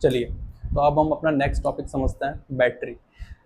चलिए, तो अब हम अपना नेक्स्ट टॉपिक समझते हैं, बैटरी।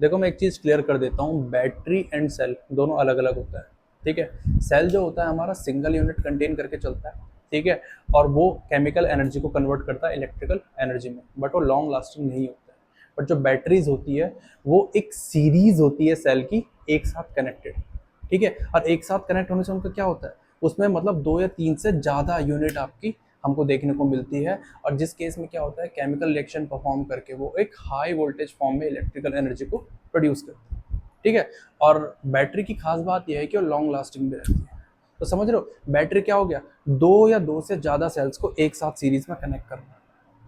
देखो मैं एक चीज़ क्लियर कर देता हूँ, बैटरी एंड सेल दोनों अलग अलग होता है। ठीक है, सेल जो होता है हमारा सिंगल यूनिट कंटेन करके चलता है। ठीक है, और वो केमिकल एनर्जी को कन्वर्ट करता है इलेक्ट्रिकल एनर्जी में, बट वो लॉन्ग लास्टिंग नहीं होता है। बट जो बैटरीज होती है वो एक सीरीज होती है सेल की, एक साथ कनेक्टेड। ठीक है, और एक साथ कनेक्ट होने से उनका क्या होता है, उसमें मतलब 2 या 3 से ज़्यादा यूनिट आपकी हमको देखने को मिलती है। और जिस केस में क्या होता है, केमिकल रिएक्शन परफॉर्म करके वो एक हाई वोल्टेज फॉर्म में इलेक्ट्रिकल एनर्जी को प्रोड्यूस करती है। ठीक है, और बैटरी की खास बात यह है कि वो लॉन्ग लास्टिंग भी रहती है। तो समझ रहे हो, बैटरी क्या हो गया, 2 से ज़्यादा सेल्स को एक साथ सीरीज में कनेक्ट करना।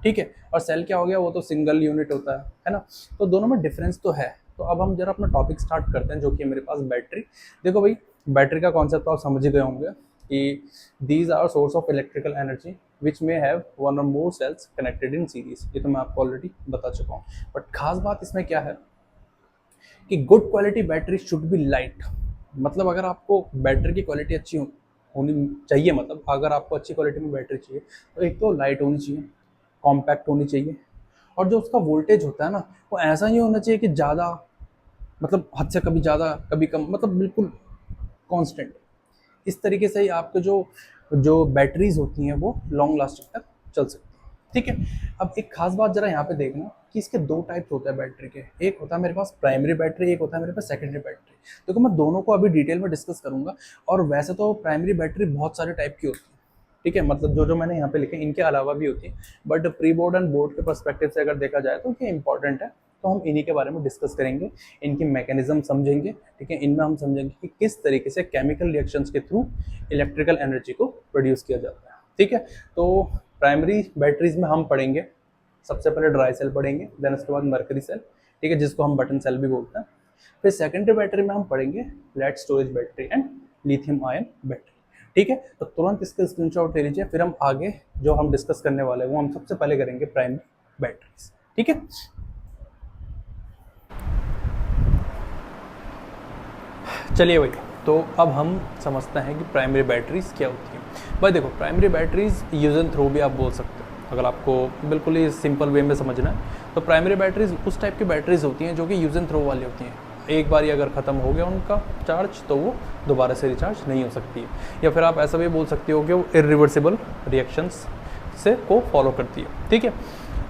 ठीक है, और सेल क्या हो गया, वो तो सिंगल यूनिट होता है ना। तो दोनों में डिफरेंस तो है। तो अब हम जरा अपना टॉपिक स्टार्ट करते हैं, जो कि मेरे पास बैटरी। देखो भाई, बैटरी का कॉन्सेप्ट आप समझ ही गए होंगे कि these are source of electrical energy which may have one or more cells connected in series. ये तो मैं आपको ऑलरेडी बता चुका हूँ। बट खास बात इसमें क्या है कि good quality battery should be light. मतलब अगर आपको बैटरी की क्वालिटी अच्छी होनी चाहिए, मतलब अगर आपको अच्छी क्वालिटी में बैटरी चाहिए तो एक तो लाइट होनी चाहिए, कॉम्पैक्ट होनी चाहिए, और जो उसका वोल्टेज होता है ना, वो ऐसा नहीं होना चाहिए कि ज़्यादा, मतलब हद से कभी ज़्यादा कभी कम, मतलब बिल्कुल कांस्टेंट। इस तरीके से ही आपके जो जो बैटरीज होती हैं वो लॉन्ग लास्टिंग तक चल सकती हैं। ठीक है, अब एक खास बात जरा यहाँ पे देखना कि इसके दो टाइप्स होते हैं बैटरी के। एक होता है मेरे पास प्राइमरी बैटरी, एक होता है मेरे पास सेकेंडरी बैटरी। देखो मैं दोनों को अभी डिटेल में डिस्कस करूंगा। और वैसे तो प्राइमरी बैटरी बहुत सारे टाइप की होती है। ठीक है, मतलब जो जो मैंने यहाँ पे लिखे इनके अलावा भी होती है, but pre board and board के पर्सपेक्टिव से अगर देखा जाए तो ये इंपॉर्टेंट है। तो हम इन्हीं के बारे में डिस्कस करेंगे, इनकी मैकेनिज्म समझेंगे। ठीक है, इनमें हम समझेंगे कि किस तरीके से केमिकल रिएक्शंस के थ्रू इलेक्ट्रिकल एनर्जी को प्रोड्यूस किया जाता है। ठीक है, तो प्राइमरी बैटरीज में हम पढ़ेंगे सबसे पहले ड्राई सेल पढ़ेंगे, देन उसके बाद मर्करी सेल, ठीक है, जिसको हम बटन सेल भी बोलते हैं। फिर सेकेंडरी बैटरी में हम पढ़ेंगे lead storage battery and lithium ion battery. ठीक है, तो तुरंत इसके स्क्रीनशॉट ले लीजिए, फिर हम आगे जो हम डिस्कस करने वाले हैं वो हम सबसे पहले करेंगे प्राइमरी बैटरीज। ठीक है, चलिए भाई, तो अब हम समझते हैं कि प्राइमरी बैटरीज क्या होती हैं। भाई देखो, primary batteries use and throw भी आप बोल सकते हैं, अगर आपको बिल्कुल ही सिंपल वे में समझना है। तो प्राइमरी बैटरीज उस टाइप की बैटरीज होती हैं जो कि यूज एंड थ्रो वाली होती हैं। एक बार ही अगर ख़त्म हो गया उनका चार्ज तो वो दोबारा से रिचार्ज नहीं हो सकती है। या फिर आप ऐसा भी बोल सकते हो कि वो इरिवर्सिबल रिएक्शंस से को फॉलो करती है। ठीक है,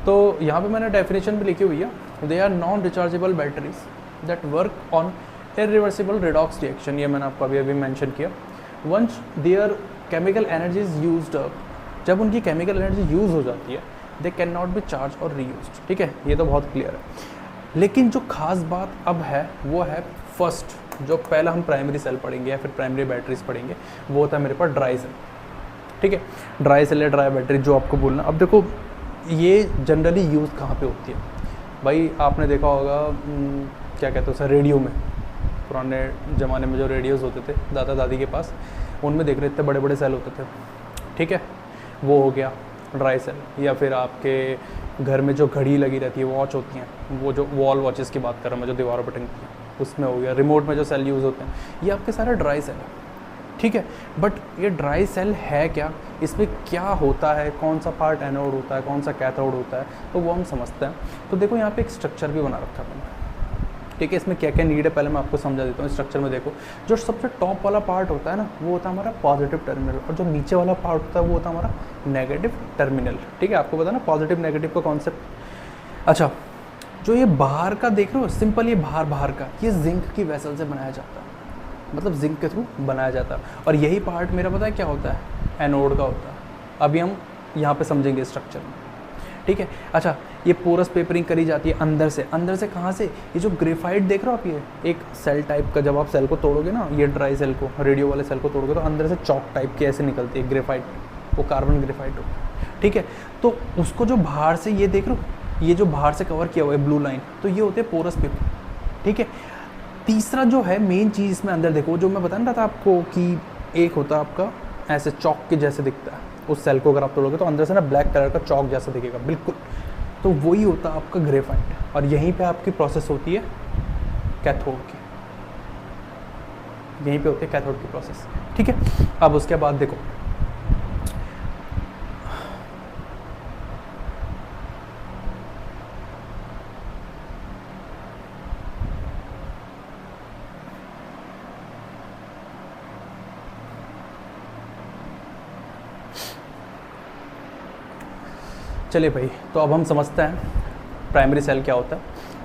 तो यहाँ पे मैंने डेफिनेशन भी लिखी हुई है, they are non rechargeable batteries that work on irreversible redox reaction. ये मैंने आपको अभी अभी मेंशन किया। Once their chemical energy is used up, जब उनकी केमिकल एनर्जी यूज़ हो जाती है, they can not be charge or reused. ठीक है, ये तो बहुत क्लियर है। लेकिन जो खास बात अब है वो है फर्स्ट, जो पहला हम प्राइमरी सेल पढ़ेंगे या फिर प्राइमरी बैटरीज पढ़ेंगे, वो होता है मेरे पास ड्राई सेल। ठीक है, ड्राई सेल या ड्राई बैटरी जो आपको बोलना। अब देखो ये जनरली यूज़ कहाँ पे होती है भाई, आपने देखा होगा क्या कहते हैं उसे, रेडियो में। पुराने ज़माने में जो रेडियोज़ होते थे दादा दादी के पास, उनमें देख रहे थे बड़े बड़े सेल होते थे। ठीक है, वो हो गया ड्राई सेल। या फिर आपके घर में जो घड़ी लगी रहती है, वॉच होती हैं, वो जो वॉल वॉचेस की बात कर रहा हूँ मैं, जो दीवारों पर टंगती हैं, उसमें हो गया। रिमोट में जो सेल यूज़ होते हैं, ये आपके सारे ड्राई सेल है। ठीक है, बट ये ड्राई सेल है क्या, इसमें क्या होता है, कौन सा पार्ट एनोड होता है, कौन सा कैथोड होता है, तो वो हम समझते हैं। तो देखो यहाँ पे एक स्ट्रक्चर भी बना रखा है मैंने। ठीक है, इसमें क्या क्या नीड है पहले मैं आपको समझा देता हूँ। स्ट्रक्चर में देखो, जो सबसे टॉप वाला पार्ट होता है ना, वो होता है हमारा पॉजिटिव टर्मिनल, और जो नीचे वाला पार्ट होता है वो होता है हमारा नेगेटिव टर्मिनल। ठीक है, आपको पता ना पॉजिटिव नेगेटिव का कॉन्सेप्ट। अच्छा, जो ये बाहर का देख रहे हो सिंपल, ये बाहर का, ये जिंक की वेसल से बनाया जाता है, मतलब जिंक के थ्रू बनाया जाता है। और यही पार्ट मेरा पता है क्या होता है, एनोड का होता है। अभी हम यहाँ पे समझेंगे स्ट्रक्चर में। ठीक है, अच्छा, ये पोरस पेपरिंग करी जाती है अंदर से कहाँ से, ये जो ग्रेफाइट देख रहे हो आप, ये एक सेल टाइप का, जब आप सेल को तोड़ोगे ना, ये ड्राई सेल को, रेडियो वाले सेल को तोड़ोगे तो अंदर से चौक टाइप की ऐसे निकलती है ग्रेफाइट, वो कार्बन ग्रेफाइट होता है। ठीक है, तो उसको जो बाहर से ये देख रहे हो, ये जो बाहर से कवर किया हुआ है ब्लू लाइन, तो ये होते हैं पोरस पेपर। ठीक है, तीसरा जो है मेन चीज़ इसमें अंदर देखो, जो मैं बता रहा था आपको कि एक होता है आपका ऐसे चौक के जैसे दिखता है, उस सेल को अगर आप तोड़ोगे तो अंदर से ना ब्लैक कलर का चौक जैसा दिखेगा बिल्कुल, तो वही होता है आपका ग्रेफाइट। और यहीं पे आपकी प्रोसेस होती है कैथोड की, यहीं पे होती है कैथोड की प्रोसेस। ठीक है, अब उसके बाद देखो, चलिए भाई, तो अब हम समझते हैं प्राइमरी सेल क्या होता है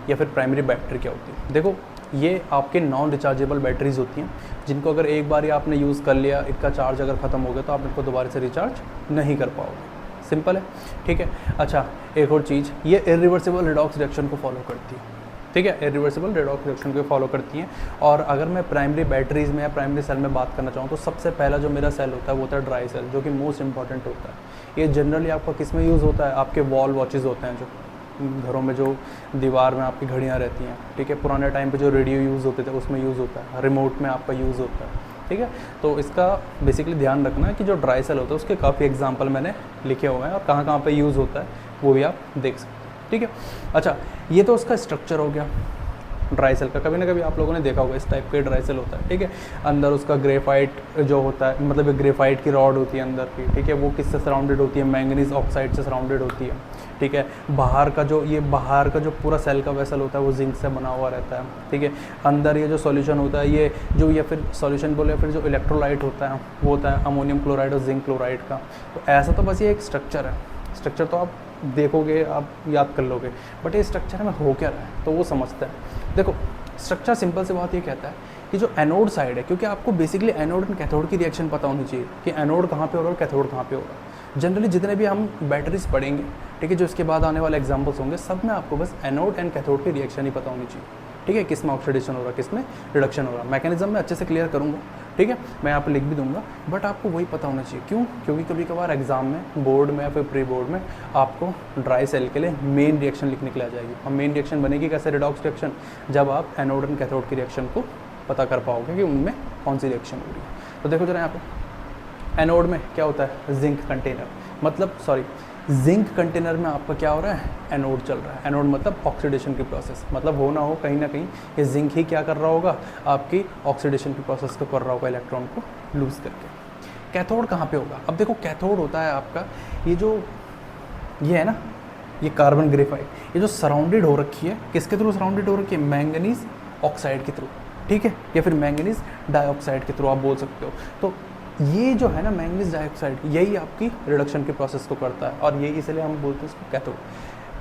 या फिर प्राइमरी बैटरी क्या होती है। देखो, ये आपके नॉन रिचार्जेबल बैटरीज होती हैं, जिनको अगर एक बार ही आपने यूज़ कर लिया, इनका चार्ज अगर ख़त्म हो गया तो आप इनको दोबारा से रिचार्ज नहीं कर पाओगे। सिंपल है, ठीक है। अच्छा, एक और चीज़, ये इरिवर्सिबल रिडॉक्स रिएक्शन को फॉलो करती है, ठीक है, इरिवर्सिबल रिडॉक्स रिएक्शन को फॉलो करती हैं। और अगर मैं प्राइमरी बैटरीज में या प्राइमरी सेल में बात करना चाहूँ तो सबसे पहला जो मेरा सेल होता है वो होता है ड्राई सेल, जो कि मोस्ट इंपॉर्टेंट होता है। ये जनरली आपका किस में यूज़ होता है? आपके वॉल वॉचेस होते हैं, जो घरों में जो दीवार में आपकी घड़ियाँ रहती हैं, ठीक है, पुराने टाइम पे जो रेडियो यूज़ होते थे उसमें यूज़ होता है, रिमोट में आपका यूज़ होता है, ठीक है। तो इसका बेसिकली ध्यान रखना है कि जो ड्राई सेल होता है उसके काफ़ी एग्जांपल मैंने लिखे हुए हैं और कहाँ कहाँ पे यूज़ होता है वो भी आप देख सकते हैं, ठीक है। अच्छा, ये तो उसका स्ट्रक्चर हो गया ड्राई सेल का। कभी ना कभी आप लोगों ने देखा होगा, इस टाइप का ड्राई सेल होता है, ठीक है। अंदर उसका ग्रेफाइट जो होता है, मतलब ग्रेफाइट की रॉड होती है अंदर की, ठीक है, वो किससे सराउंडेड होती है? मैंगनीज ऑक्साइड से सराउंडेड होती है, ठीक है। बाहर का जो पूरा सेल का वेसल होता है वो जिंक से बना हुआ रहता है, ठीक है। अंदर ये जो सॉल्यूशन होता है, ये जो या फिर सॉल्यूशन बोले या फिर जो इलेक्ट्रोलाइट होता है वो होता है अमोनियम क्लोराइड और जिंक क्लोराइड का। तो ऐसा तो बस ये एक स्ट्रक्चर है, स्ट्रक्चर तो आप देखोगे, आप याद कर लोगे, बट ये स्ट्रक्चर में हो क्या रहा है तो वो समझता है। देखो, स्ट्रक्चर सिंपल सी बात ये कहता है कि जो एनोड साइड है, क्योंकि आपको बेसिकली एनोड एंड कैथोड की रिएक्शन पता होनी चाहिए कि एनोड कहाँ पे हो रहा है और कैथोड कहाँ पे हो रहा है। जनरली जितने भी हम बैटरीज पढ़ेंगे, ठीक है, जो इसके बाद आने वाले एग्जांपल्स होंगे, सब में आपको बस एनोड एंड कैथोड की रिएक्शन ही पता होनी चाहिए, ठीक है। किस में ऑक्सीडेशन हो रहा है, किस में रिडक्शन हो रहा है। मैकेनिज्म में अच्छे से क्लियर करूँगा, ठीक है, मैं यहाँ पर लिख भी दूंगा, बट आपको वही पता होना चाहिए। क्यों? क्योंकि कभी कभार एग्जाम में, बोर्ड में या फिर प्री बोर्ड में आपको ड्राई सेल के लिए मेन रिएक्शन लिखने के लिए आ जाएगी। और मेन रिएक्शन बनेगी कैसे? रिडॉक्स रिएक्शन, जब आप एनोड एंड कैथोड की रिएक्शन को पता कर पाओगे कि उनमें कौन सी रिएक्शन हो रही है। तो देखो जरा यहाँ पे एनोड में क्या होता है? जिंक कंटेनर, मतलब सॉरी, जिंक कंटेनर में आपका क्या हो रहा है? एनोड चल रहा है। एनोड मतलब ऑक्सीडेशन की प्रोसेस, मतलब हो ना हो कहीं ना कहीं ये जिंक ही क्या कर रहा होगा? आपकी ऑक्सीडेशन की प्रोसेस को कर रहा होगा, इलेक्ट्रॉन को लूज करके। कैथोड कहाँ पे होगा? अब देखो, कैथोड होता है आपका ये है ना, ये कार्बन ग्रेफाइट, ये जो सराउंडेड हो रखी है, किसके थ्रू सराउंडेड हो रखी है? मैंगनीज ऑक्साइड के थ्रू, ठीक है, या फिर मैंगनीज डाइऑक्साइड के थ्रू आप बोल सकते हो। तो ये जो है ना मैंगनीज डाइऑक्साइड, यही आपकी रिडक्शन की प्रोसेस को करता है, और यही इसलिए हम बोलते हैं इसको कैथोड।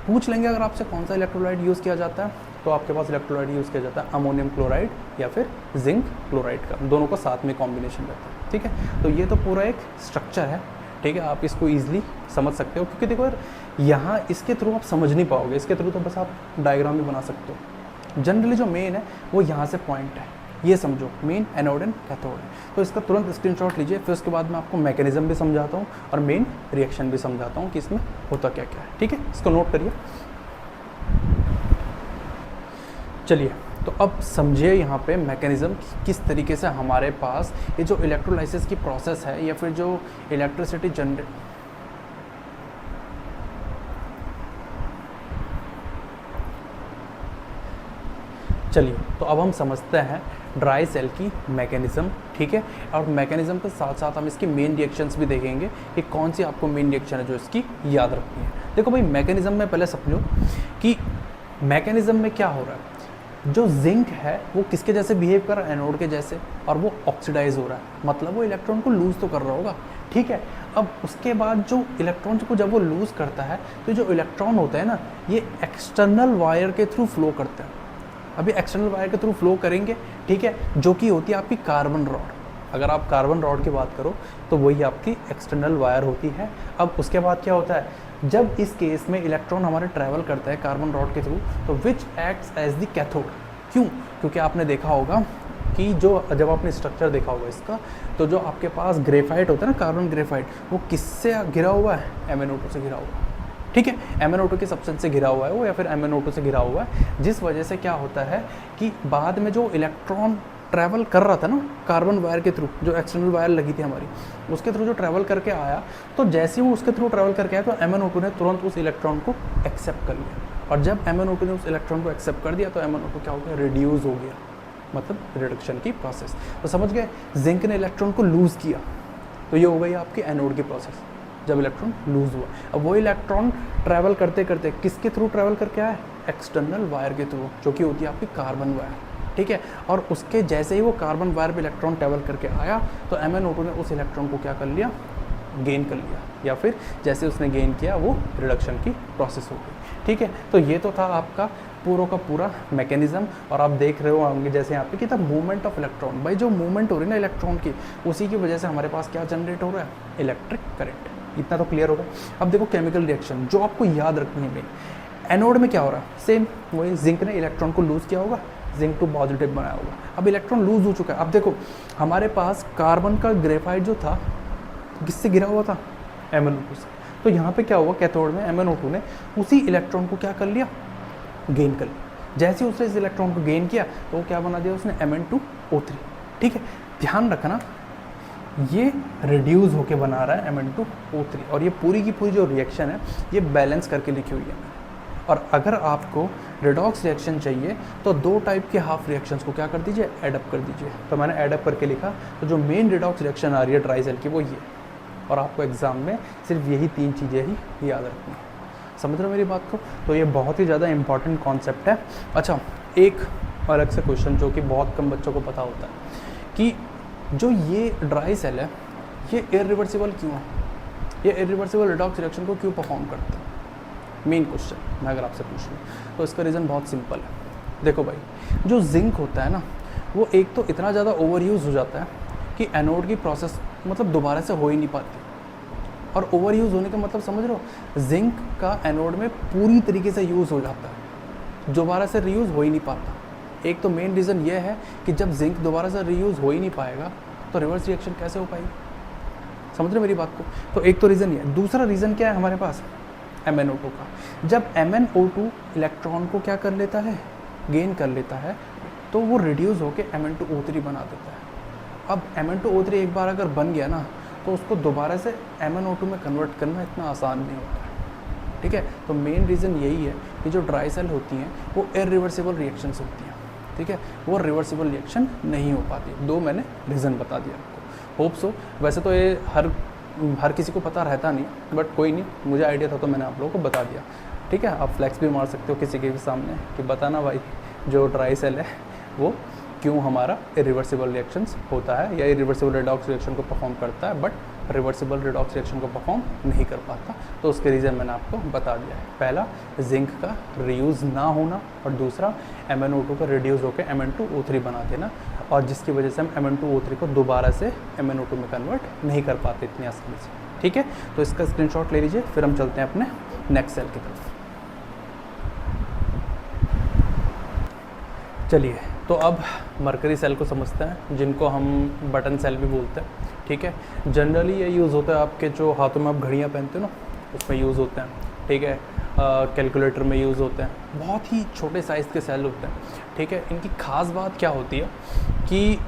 पूछ लेंगे अगर आपसे कौन सा इलेक्ट्रोलाइट यूज़ किया जाता है, तो आपके पास इलेक्ट्रोलाइट यूज़ किया जाता है अमोनियम क्लोराइड या फिर जिंक क्लोराइड का, दोनों का साथ में कॉम्बिनेशन रहता है, ठीक है। तो ये तो पूरा एक स्ट्रक्चर है, ठीक है, आप इसको ईजिली समझ सकते हो, क्योंकि देखो यार, यहाँ इसके थ्रू आप समझ नहीं पाओगे, इसके थ्रू तो बस आप डायग्राम भी बना सकते हो। जनरली जो मेन है वो यहाँ से पॉइंट है, ये समझो, मेन एनोड एंड कैथोड है। तो इसका तुरंत स्क्रीनशॉट लीजिए, फिर उसके बाद मैं आपको मैकेनिज्म भी समझाता हूँ और मेन रिएक्शन भी समझाता हूँ कि इसमें होता क्या क्या है, ठीक है। इसको नोट करिए। चलिए, तो अब समझिए यहाँ पे मैकेनिज्म किस तरीके से हमारे पास ये जो इलेक्ट्रोलाइसिस की प्रोसेस है या फिर जो इलेक्ट्रिसिटी जनरेट, चलिए तो अब हम समझते हैं ड्राई सेल की मैकेनिज्म, ठीक है। और मैकेनिज्म के साथ साथ हम इसकी मेन रिएक्शंस भी देखेंगे कि कौन सी आपको मेन रिएक्शन है जो इसकी याद रखनी है। देखो भाई, मैकेनिज्म में पहले समझो कि मैकेनिज्म में क्या हो रहा है। जो जिंक है वो किसके जैसे बिहेव कर रहा है? एनोड के जैसे, और वो ऑक्सीडाइज हो रहा है, मतलब वो इलेक्ट्रॉन को लूज तो कर रहा होगा, ठीक है। अब उसके बाद जो इलेक्ट्रॉन को जब वो लूज करता है तो जो इलेक्ट्रॉन होता है ना, ये एक्सटर्नल वायर के थ्रू फ्लो करता है। अभी एक्सटर्नल वायर के थ्रू फ्लो करेंगे, ठीक है, जो कि होती है आपकी कार्बन रॉड। अगर आप कार्बन रॉड की बात करो तो वही आपकी एक्सटर्नल वायर होती है। अब उसके बाद क्या होता है, जब इस केस में इलेक्ट्रॉन हमारे ट्रैवल करता है कार्बन रॉड के थ्रू, तो which acts as the cathode. क्यों? क्योंकि आपने देखा होगा कि जब आपने स्ट्रक्चर देखा होगा इसका, तो जो आपके पास ग्रेफाइट होता है ना, कार्बन ग्रेफाइट, वो किससे घिरा हुआ है? MnO2 से घिरा हुआ है, ठीक है। MnO2 के सब्सटेंस से घिरा हुआ है वो, या फिर MnO2 से घिरा हुआ है, जिस वजह से क्या होता है कि बाद में जो इलेक्ट्रॉन ट्रैवल कर रहा था ना कार्बन वायर के थ्रू, जो एक्सटर्नल वायर लगी थी हमारी, उसके थ्रू जो ट्रैवल करके आया, तो जैसे ही वो उसके थ्रू ट्रैवल करके आया तो MnO2 ने तुरंत उस इलेक्ट्रॉन को एक्सेप्ट कर लिया। और जब MnO2 ने उस इलेक्ट्रॉन को एक्सेप्ट कर दिया तो MnO2 क्या हो गया? रिड्यूस हो गया, मतलब रिडक्शन की प्रोसेस। तो समझ गए, जिंक ने इलेक्ट्रॉन को लूज़ किया, तो ये हो गई आपकी एनोड की प्रोसेस, जब इलेक्ट्रॉन लूज हुआ। अब वो इलेक्ट्रॉन ट्रैवल करते करते किसके थ्रू ट्रैवल करके आया? एक्सटर्नल वायर के थ्रू, जो कि होती है आपकी कार्बन वायर, ठीक है। और उसके जैसे ही वो कार्बन वायर पे इलेक्ट्रॉन ट्रैवल करके आया तो MnO2 ने उस इलेक्ट्रॉन को क्या कर लिया? गेन कर लिया, या फिर जैसे उसने गेन किया वो रिडक्शन की प्रोसेस हो गई। ठीक है, तो ये तो था आपका पूरा का पूरा मैकेनिज्म। और आप देख रहे हो होंगे जैसे यहाँ पे कि द मूवमेंट ऑफ इलेक्ट्रॉन, भाई जो मूवमेंट हो रही है ना इलेक्ट्रॉन की, उसी की वजह से हमारे पास क्या जनरेट हो रहा है, इलेक्ट्रिक करंट। इतना तो क्लियर होगा। अब देखो केमिकल रिएक्शन जो आपको याद रखनी है, एनोड में क्या हो रहा है, सेम वही जिंक ने इलेक्ट्रॉन को लूज़ किया होगा, जिंक टू पॉजिटिव बनाया होगा। अब इलेक्ट्रॉन लूज हो चुका है। अब देखो हमारे पास कार्बन का ग्रेफाइट जो था किससे गिरा हुआ था, MnO2 से। तो यहाँ पे क्या हुआ, कैथोड में MnO2 ने उसी इलेक्ट्रॉन को क्या कर लिया, गेन कर लिया। जैसे ही उसने इस इलेक्ट्रॉन को गेन किया तो वो क्या बना दिया उसने, Mn2O3। ठीक है, ध्यान रखना ये रिड्यूस होके बना रहा है Mn2O3, और ये पूरी की पूरी जो रिएक्शन है ये बैलेंस करके लिखी हुई है। और अगर आपको रिडॉक्स रिएक्शन चाहिए तो दो टाइप के हाफ रिएक्शंस को क्या कर दीजिए, एडअप कर दीजिए। तो मैंने एडअप करके लिखा, तो जो मेन रिडॉक्स रिएक्शन आ रही है ट्राई सेल की वो ये, और आपको एग्जाम में सिर्फ यही 3 चीज़ें ही याद रखनी है। समझ रहे हो मेरी बात को? तो ये बहुत ही ज़्यादा इंपॉर्टेंट कॉन्सेप्ट है। अच्छा, एक अलग से क्वेश्चन जो कि बहुत कम बच्चों को पता होता है कि जो ये ड्राई सेल है ये इरिवर्सिबल क्यों है, ये इरिवर्सिबल रिडॉक्स रिएक्शन को क्यों परफॉर्म करता है, मेन क्वेश्चन मैं अगर आपसे पूछ लूँ तो इसका रीज़न बहुत सिंपल है। देखो भाई, जो जिंक होता है ना वो एक तो इतना ज़्यादा ओवर यूज़ हो जाता है कि एनोड की प्रोसेस मतलब दोबारा से हो ही नहीं पाती। और ओवर यूज़ होने का मतलब समझ रहे हो, जिंक का एनोड में पूरी तरीके से यूज़ हो जाता है, दोबारा से रीयूज़ हो ही नहीं पाता। एक तो मेन रीज़न ये है कि जब जिंक दोबारा से रीयूज़ हो ही नहीं पाएगा तो रिवर्स रिएक्शन कैसे हो पाएगी। समझ रहे मेरी बात को? तो एक तो रीज़न ये है। दूसरा रीज़न क्या है हमारे पास, MnO2 का। जब MnO2 इलेक्ट्रॉन को क्या कर लेता है, गेन कर लेता है, तो वो रिड्यूस होकर Mn2O3 बना देता है। अब Mn2O3 एक बार अगर बन गया ना तो उसको दोबारा से MnO2 में कन्वर्ट करना इतना आसान नहीं होता है। ठीक है, तो मेन रीज़न यही है कि जो ड्राई सेल होती हैं वो इरिवर्सिबल रिएक्शंस होती हैं। ठीक है, वो रिवर्सिबल रिएक्शन नहीं हो पाती। 2 मैंने रीज़न बता दिया आपको, होप सो। वैसे तो ये हर किसी को पता रहता नहीं, बट कोई नहीं, मुझे आइडिया था तो मैंने आप लोगों को बता दिया। ठीक है, आप फ्लैक्स भी मार सकते हो किसी के भी सामने कि बताना भाई जो ड्राई सेल है वो क्यों हमारा इरिवर्सिबल रिएक्शंस होता है या इरिवर्सिबल रिडॉक्स रिएक्शन को परफॉर्म करता है, बट रिवर्सिबल रिडॉक्स रिएक्शन को परफॉर्म नहीं कर पाता। तो उसके रीज़न मैंने आपको बता दिया है। पहला जिंक का रीयूज़ ना होना, और दूसरा MnO2 का रिड्यूस होकर Mn2O3 बना देना, और जिसकी वजह से हम Mn2O3 को दोबारा से MnO2 में कन्वर्ट नहीं कर पाते इतनी आसानी से। ठीक है, तो इसका स्क्रीनशॉट ले लीजिए, फिर हम चलते हैं अपने नेक्स्ट सेल की तरफ। चलिए, तो अब मरकरी सेल को समझते हैं, जिनको हम बटन सेल भी बोलते हैं। ठीक है, जनरली ये यूज़ होता है आपके जो हाथों में आप घड़ियाँ पहनते हो ना, उसमें यूज़ होते हैं। ठीक है, कैलकुलेटर में यूज़ होते हैं। बहुत ही छोटे साइज़ के सेल होते हैं। ठीक है, इनकी ख़ास बात क्या होती है कि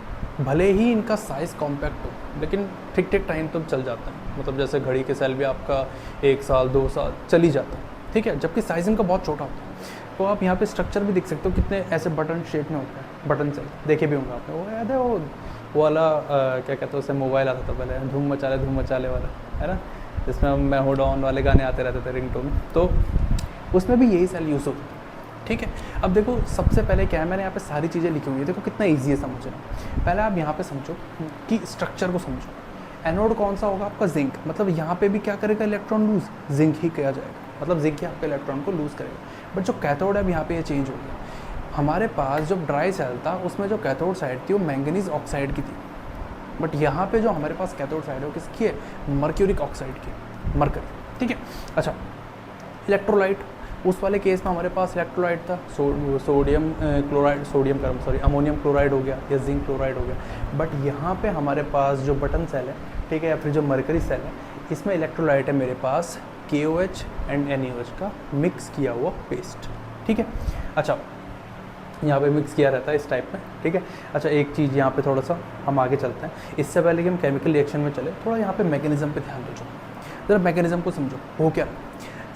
भले ही इनका साइज़ कॉम्पैक्ट हो लेकिन ठीक ठीक टाइम तक चल जाता है। मतलब जैसे घड़ी के सेल भी आपका 1 साल 2 साल चल ही जाता है। ठीक है, जबकि साइज़ इनका बहुत छोटा होता है। तो आप यहाँ पे स्ट्रक्चर भी देख सकते हो कितने ऐसे बटन शेप में होता है। बटन सेल देखे भी होंगे आपने, वो याद है वो वाला क्या कहते हैं उसे, मोबाइल आता था पहले, धूम मचाले वाला, है ना, जिसमें मैं हो डॉन वाले गाने आते रहते थे रिंगटोन। तो उसमें भी यही सेल यूज़ होता है। ठीक है, अब देखो सबसे पहले क्या है, मैंने यहाँ पे सारी चीज़ें लिखी हुई है, देखो कितना ईजी है समझना। पहले आप यहाँ पे समझो कि स्ट्रक्चर को समझो। एनोड कौन सा होगा आपका, जिंक। मतलब यहाँ पे भी क्या करेगा, इलेक्ट्रॉन लूज, जिंक ही किया जाएगा, मतलब जिंक ही आपका इलेक्ट्रॉन को लूज़ करेगा। बट जो कैथोड है अब यहाँ पे ये चेंज हो गया। हमारे पास जो ड्राई सेल था उसमें जो कैथोड साइड थी वो मैंगनीज ऑक्साइड की थी, बट यहाँ पे जो हमारे पास कैथोड साइड है वो किसकी है, मर्क्यूरिक ऑक्साइड की, मरकरी। ठीक है, अच्छा इलेक्ट्रोलाइट, उस वाले केस में हमारे पास इलेक्ट्रोलाइट था, सोडियम क्लोराइड, अमोनियम क्लोराइड हो गया या जिंक क्लोराइड हो गया। बट यहाँ पे हमारे पास जो बटन सेल है, ठीक है, या फिर जो मरकरी सेल है, इसमें इलेक्ट्रोलाइट है मेरे पास KOH एंड NaOH का मिक्स किया हुआ पेस्ट। ठीक है, अच्छा यहाँ पे मिक्स किया रहता है इस टाइप में। ठीक है, अच्छा एक चीज़ यहाँ पे थोड़ा सा हम आगे चलते हैं, इससे पहले कि हम केमिकल रिएक्शन में चले, थोड़ा यहाँ पे मैकेनिज्म पे ध्यान दो, जरा मैकेनिज्म को समझो। हो क्या,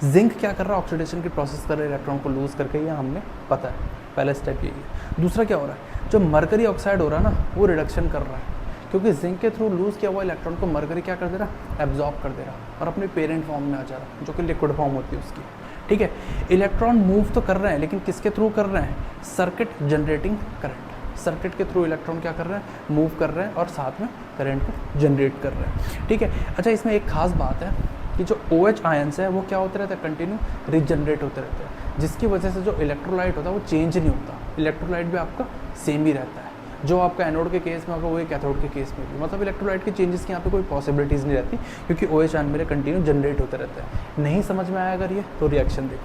जिंक क्या कर रहा है, ऑक्सीडेशन की प्रोसेस कर रहा है इलेक्ट्रॉन को लूज़ करके, ये हमने पता है, पहला स्टेप यही है। दूसरा क्या हो रहा है, जो मरकरी ऑक्साइड हो रहा है ना वो रिडक्शन कर रहा है, क्योंकि जिंक के थ्रू लूज़ किया हुआ इलेक्ट्रॉन को मरकरी क्या कर दे रहा, एब्जॉर्ब कर दे रहा और अपने पेरेंट फॉर्म में आ जा रहा, जो कि लिक्विड फॉर्म होती है उसकी। ठीक है, इलेक्ट्रॉन मूव तो कर रहे हैं लेकिन किसके थ्रू कर रहे हैं, सर्किट जनरेटिंग करंट। सर्किट के थ्रू इलेक्ट्रॉन क्या कर रहे हैं, मूव कर रहे हैं और साथ में करंट को जनरेट कर रहे हैं। ठीक है, अच्छा इसमें एक खास बात है कि जो OH आयंस है वो क्या होते रहते हैं, कंटिन्यू रीजनरेट होते रहते हैं, जिसकी वजह से जो इलेक्ट्रोलाइट होता है वो चेंज नहीं होता, इलेक्ट्रोलाइट भी आपका सेम ही रहता है। जो आपका एनोड के केस में होगा वही कैथोड के केस में भी, मतलब इलेक्ट्रोलाइट के चेंजेस की यहाँ पे कोई पॉसिबिलिटीज़ नहीं रहती, क्योंकि OH आयन मेरे कंटिन्यू जनरेट होते रहते हैं। नहीं समझ में आया अगर ये, तो रिएक्शन देखो,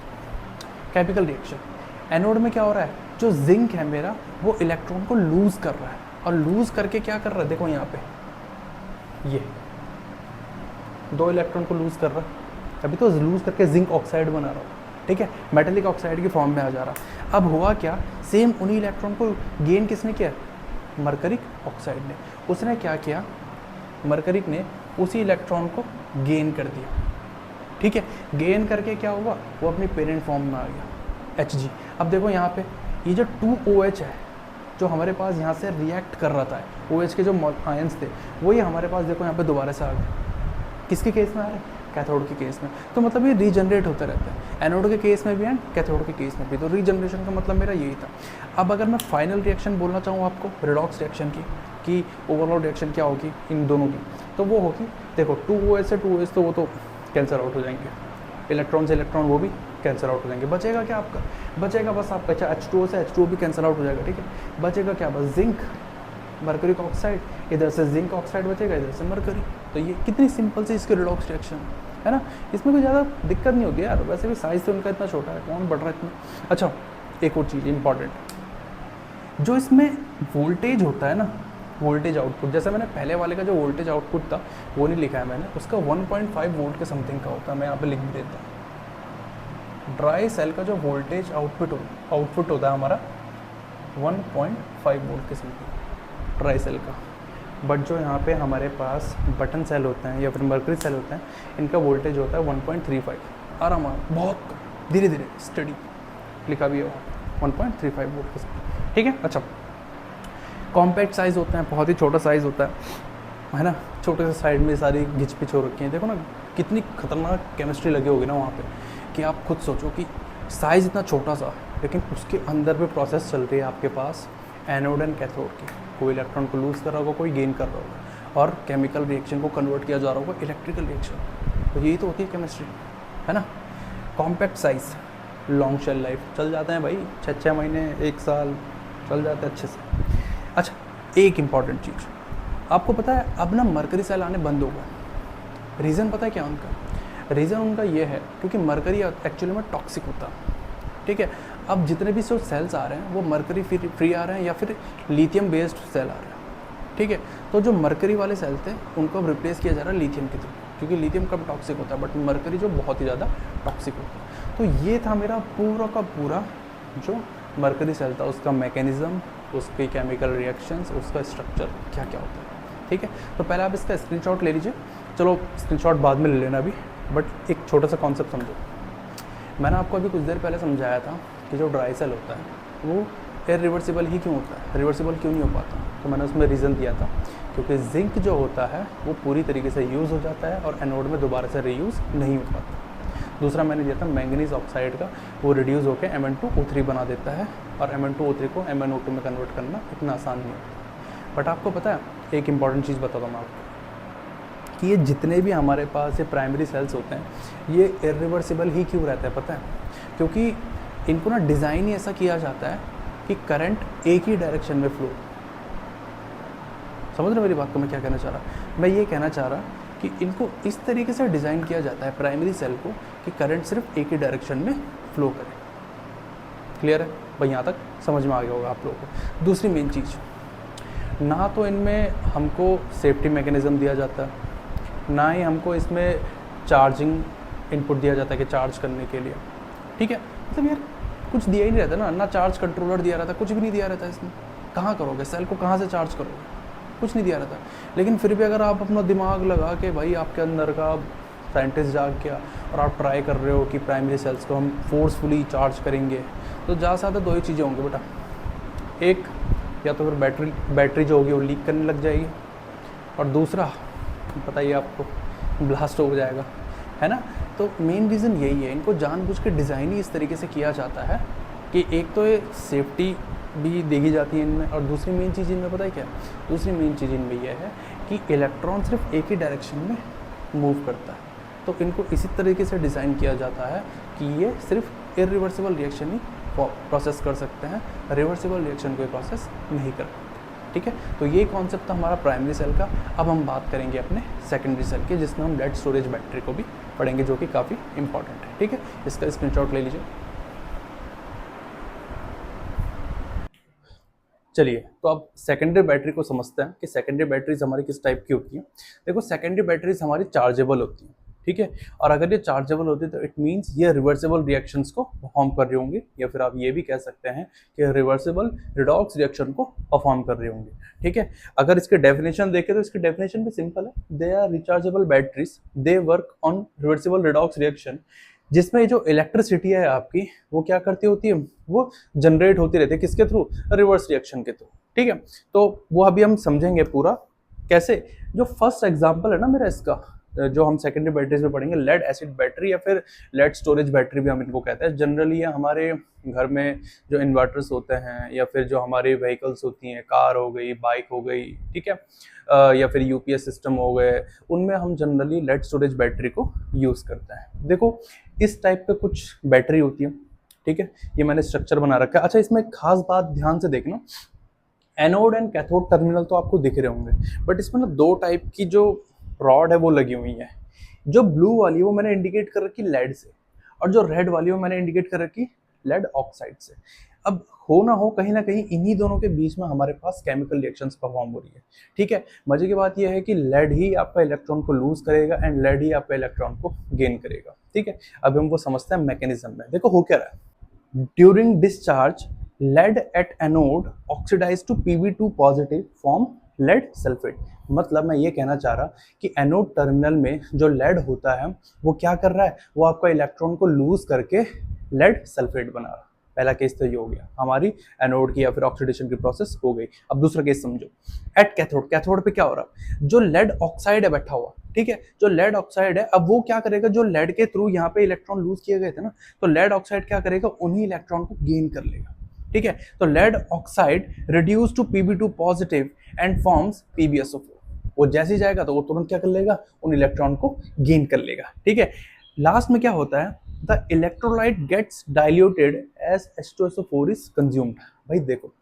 केमिकल रिएक्शन। एनोड में क्या हो रहा है, जो जिंक है मेरा वो इलेक्ट्रॉन को लूज कर रहा है, और लूज करके क्या कर रहा है, देखो यहाँ पे ये 2 इलेक्ट्रॉन को लूज कर रहा है, अभी तो लूज करके जिंक ऑक्साइड बना रहा हूँ। ठीक है, मेटेलिक ऑक्साइड की फॉर्म में आ जा रहा। अब हुआ क्या, सेम उन्हीं इलेक्ट्रॉन को गेन किसने किया, मरकरिक ऑक्साइड ने। उसने क्या किया, मरकरिक ने उसी इलेक्ट्रॉन को गेन कर दिया। ठीक है, गेन करके क्या हुआ, वो अपनी पेरेंट फॉर्म में आ गया Hg। अब देखो यहाँ पे ये जो 2OH है जो हमारे पास यहाँ से रिएक्ट कर रहा था, OH के जो आयंस थे वो ये हमारे पास देखो यहाँ पे दोबारा से आ गए। किसके केस में आ रहे हैं, कैथोड के केस में। तो मतलब ये रीजनरेट होता रहता है, एनोड के केस में भी एंड कैथोड के केस में भी। तो रीजनरेशन का मतलब मेरा यही था। अब अगर मैं फाइनल रिएक्शन बोलना चाहूँ आपको रिडॉक्स रिएक्शन की, कि ओवरऑल रिएक्शन क्या होगी इन दोनों की, तो वो होगी, देखो 2OH से 2OH तो वो तो कैंसिल आउट हो जाएंगे, इलेक्ट्रॉन से इलेक्ट्रॉन वो भी कैंसिल आउट हो जाएंगे। बचेगा क्या आपका, बचेगा बस आपका, अच्छा H2O से H2O भी कैंसिल आउट हो जाएगा। ठीक है, बचेगा क्या, बस जिंक, मरकरिक ऑक्साइड, इधर से जिंक ऑक्साइड बचेगा, इधर से मरकरी। तो ये कितनी सिंपल सी इसकी रिडॉक्स रिएक्शन है ना, इसमें कोई ज़्यादा दिक्कत नहीं होती यार, वैसे भी साइज़ तो उनका इतना छोटा है, कौन बढ़ रहा है इतना। अच्छा एक और चीज़ इंपॉर्टेंट, जो इसमें वोल्टेज होता है ना, वोल्टेज आउटपुट, जैसे मैंने पहले वाले का जो वोल्टेज आउटपुट था वो नहीं लिखा है मैंने, उसका 1.5 वोल्ट के समथिंग का होता है, मैं यहाँ पे लिख भी देता हूँ। ड्राई सेल का जो वोल्टेज आउटपुट होता है हमारा 1.5 वोल्ट के समथिंग ड्राई सेल का। बट जो यहाँ पे हमारे पास बटन सेल होते हैं या फिर मर्करी सेल होते हैं, इनका वोल्टेज होता है 1.35, आराम बहुत धीरे धीरे स्टडी लिखा भी है 1.35 वोल्ट के समथिंग। ठीक है, अच्छा कॉम्पैक्ट साइज़ होता है, बहुत ही छोटा साइज़ होता है ना, छोटे से साइड में सारी घिच पिच हो रखी है। देखो ना कितनी खतरनाक केमिस्ट्री लगी होगी ना वहाँ पे, कि आप खुद सोचो कि साइज़ इतना छोटा सा, लेकिन उसके अंदर भी प्रोसेस चल रही है आपके पास एनोड एंड कैथोड की, कोई इलेक्ट्रॉन को लूज़ कर रहा होगा, कोई गेन कर रहा होगा, और केमिकल रिएक्शन को कन्वर्ट किया जा रहा होगा इलेक्ट्रिकल रिएक्शन। तो यही तो होती है केमिस्ट्री, है ना। Compact size, long shell life, चल जाते हैं भाई 6-6 महीने 1 साल चल जाते हैं अच्छे से। अच्छा एक इम्पॉर्टेंट चीज़ आपको पता है, अब ना मरकरी सेल आने बंद हो गए। रीज़न पता है क्या उनका, रीज़न उनका ये है क्योंकि मरकरी एक्चुअली में टॉक्सिक होता है। ठीक है, अब जितने भी सेल्स आ रहे हैं वो मरकरी फ्री आ रहे हैं या फिर लिथियम बेस्ड सेल आ रहे हैं। ठीक है, तो जो मरकरी वाले सेल थे उनको अब रिप्लेस किया जा रहा है लिथियम के थ्रू, क्योंकि लिथियम कम टॉक्सिक होता है बट मरकरी जो बहुत ही ज़्यादा टॉक्सिक होता है। तो ये था मेरा पूरा का पूरा जो मरकरी सेल था, उसका मैकेनिज़्म, उसके केमिकल रिएक्शंस, उसका स्ट्रक्चर क्या क्या होता है। ठीक है, तो पहले आप इसका स्क्रीनशॉट ले लीजिए, चलो स्क्रीनशॉट बाद में ले लेना अभी, बट एक छोटा सा कॉन्सेप्ट समझो। मैंने आपको अभी कुछ देर पहले समझाया था कि जो ड्राई सेल होता है वो इरिवर्सिबल ही क्यों होता है, रिवर्सिबल क्यों नहीं हो पाता। तो मैंने उसमें रीज़न दिया था क्योंकि जिंक जो होता है वो पूरी तरीके से यूज़ हो जाता है और एनोड में दोबारा से रीयूज़ नहीं हो पाता। दूसरा मैंने दिया था मैंगनीज ऑक्साइड का, वो रिड्यूस होकर Mn2O3 बना देता है, और Mn2O3 को MnO2 में कन्वर्ट करना इतना आसान नहीं होता। बट आपको पता है एक इम्पॉर्टेंट चीज़ बताता हूँ मैं आपको, कि ये जितने भी हमारे पास ये प्राइमरी सेल्स होते हैं ये इरिवर्सिबल ही क्यों रहता है पता है, क्योंकि इनको ना डिज़ाइन ही ऐसा किया जाता है कि करंट एक ही डायरेक्शन में फ्लो। समझ रहे मेरी बात को मैं क्या कहना चाह रहा, मैं ये कहना चाह रहा कि इनको इस तरीके से डिज़ाइन किया जाता है प्राइमरी सेल को कि करंट सिर्फ एक ही डायरेक्शन में फ्लो करे। क्लियर है भाई, यहाँ तक समझ में आ गया होगा आप लोगों को। दूसरी मेन चीज़, ना तो इनमें हमको सेफ्टी मैकेनिज़्म दिया जाता है, ना ही हमको इसमें चार्जिंग इनपुट दिया जाता है कि चार्ज करने के लिए। ठीक है, मतलब यार कुछ दिया ही नहीं रहता ना, ना चार्ज कंट्रोलर दिया रहता, कुछ भी नहीं दिया रहता इसमें। कहाँ करोगे सेल को, कहाँ से चार्ज करोगे, कुछ नहीं दिया रहता। लेकिन फिर भी अगर आप अपना दिमाग लगा के भाई आपके अंदर का साइंटिस्ट जाग गया और आप ट्राई कर रहे हो कि प्राइमरी सेल्स को हम फोर्सफुली चार्ज करेंगे, तो ज़्यादा से ज़्यादा 2 ही चीज़ें होंगी बेटा। एक, या तो फिर बैटरी जो होगी वो लीक करने लग जाएगी, और दूसरा पता ही आपको ब्लास्ट हो जाएगा, है ना। तो मेन रीज़न यही है, इनको जानबूझ के डिज़ाइन ही इस तरीके से किया जाता है कि एक तो ये सेफ्टी भी देखी जाती है इनमें। और दूसरी मेन चीज़ इनमें पता है क्या है, दूसरी मेन चीज़ इनमें यह है कि इलेक्ट्रॉन सिर्फ एक ही डायरेक्शन में मूव करता है। तो इनको इसी तरीके से डिज़ाइन किया जाता है कि ये सिर्फ इरिवर्सिबल रिएक्शन ही प्रोसेस कर सकते हैं, रिवर्सिबल रिएक्शन कोई प्रोसेस नहीं कर पाते। ठीक है, तो ये कॉन्सेप्ट था हमारा प्राइमरी सेल का। अब हम बात करेंगे अपने सेकेंडरी सेल की, जिसमें हम लेड स्टोरेज बैटरी को भी पढ़ेंगे, जो कि काफ़ी इंपॉर्टेंट है। ठीक है, इसका स्क्रीनशॉट ले लीजिए। चलिए, तो अब सेकेंडरी बैटरी को समझते हैं कि सेकेंडरी बैटरीज हमारी किस टाइप की होती हैं। देखो, सेकेंडरी बैटरीज हमारी चार्जेबल होती हैं। ठीक है, और अगर ये चार्जेबल होती है तो इट मीन्स ये रिवर्सिबल रिएक्शंस को परफॉर्म कर रही होंगी, या फिर आप ये भी कह सकते हैं कि रिवर्सिबल रिडॉक्स रिएक्शन को परफॉर्म कर रही होंगी। ठीक है, अगर इसके डेफिनेशन देखें तो इसकी डेफिनेशन भी सिंपल है, they are rechargeable batteries, they work on reversible redox reaction, जिसमें जो इलेक्ट्रिसिटी है आपकी वो क्या करती होती है, वो जनरेट होती रहती है, किसके थ्रू, रिवर्स रिएक्शन के थ्रू। ठीक है, तो वो अभी हम समझेंगे पूरा कैसे। जो फर्स्ट एग्जांपल है ना मेरा इसका, जो हम सेकेंडरी बैटरीज में पढ़ेंगे, लेड एसिड बैटरी या फिर लेड स्टोरेज बैटरी भी हम इनको कहते हैं। जनरली ये हमारे घर में जो इन्वर्टर्स होते हैं या फिर जो हमारी व्हीकल्स होती हैं, कार हो गई, बाइक हो गई, ठीक है, या फिर यूपीएस सिस्टम हो गए, उनमें हम जनरली लेड स्टोरेज बैटरी को यूज़ करते हैं। देखो, इस टाइप पे कुछ बैटरी होती है। ठीक है, ये मैंने स्ट्रक्चर बना रखा है। अच्छा, इसमें एक खास बात ध्यान से देखना, एनोड एंड कैथोड टर्मिनल तो आपको दिख रहे होंगे, बट इसमें ना दो टाइप की जो रॉड है वो लगी हुई है। जो ब्लू वाली है वो मैंने इंडिकेट कर रखी लेड से, और जो रेड वाली है वो मैंने इंडिकेट कर रखी लेड ऑक्साइड से। अब हो ना हो, कहीं ना कहीं इन्हीं दोनों के बीच में हमारे पास केमिकल रिएक्शंस परफॉर्म हो रही है। ठीक है, मजे की बात यह है कि लेड ही आपका इलेक्ट्रॉन को लूज करेगा एंड लेड ही आपका इलेक्ट्रॉन को गेन करेगा। ठीक है, अब हम वो समझते हैं मैकेनिज्म में। देखो हो क्या रहा है, during discharge lead at anode oxidize to Pb2 positive form lead sulfate। मतलब मैं ये कहना चाह रहा कि एनोड टर्मिनल में जो लेड होता है वो क्या कर रहा है, वो आपका इलेक्ट्रॉन को लूज करके लेड सल्फेट बना रहा है। पहला केस तो ये हो गया, हमारी एनोड की या फिर ऑक्सीडेशन की प्रोसेस हो गई। अब दूसरा केस समझो, एट कैथोड। कैथोड पे क्या हो रहा है, जो लेड ऑक्साइड है बैठा हुआ, ठीक है, जो लेड ऑक्साइड है, अब वो क्या करेगा, जो लेड के थ्रू यहाँ पे इलेक्ट्रॉन लूज किए गए थे ना, तो लेड ऑक्साइड क्या करेगा, उन्हीं इलेक्ट्रॉन को गेन कर लेगा। ठीक है, तो lead oxide reduce to Pb2 positive and forms PbSO4। वो जैसे ही जाएगा तो वो तुरंत क्या कर लेगा, उन इलेक्ट्रॉन को गेन कर लेगा। ठीक है, लास्ट में क्या होता है, the electrolyte gets diluted as H2SO4 is consumed. भाई देखो,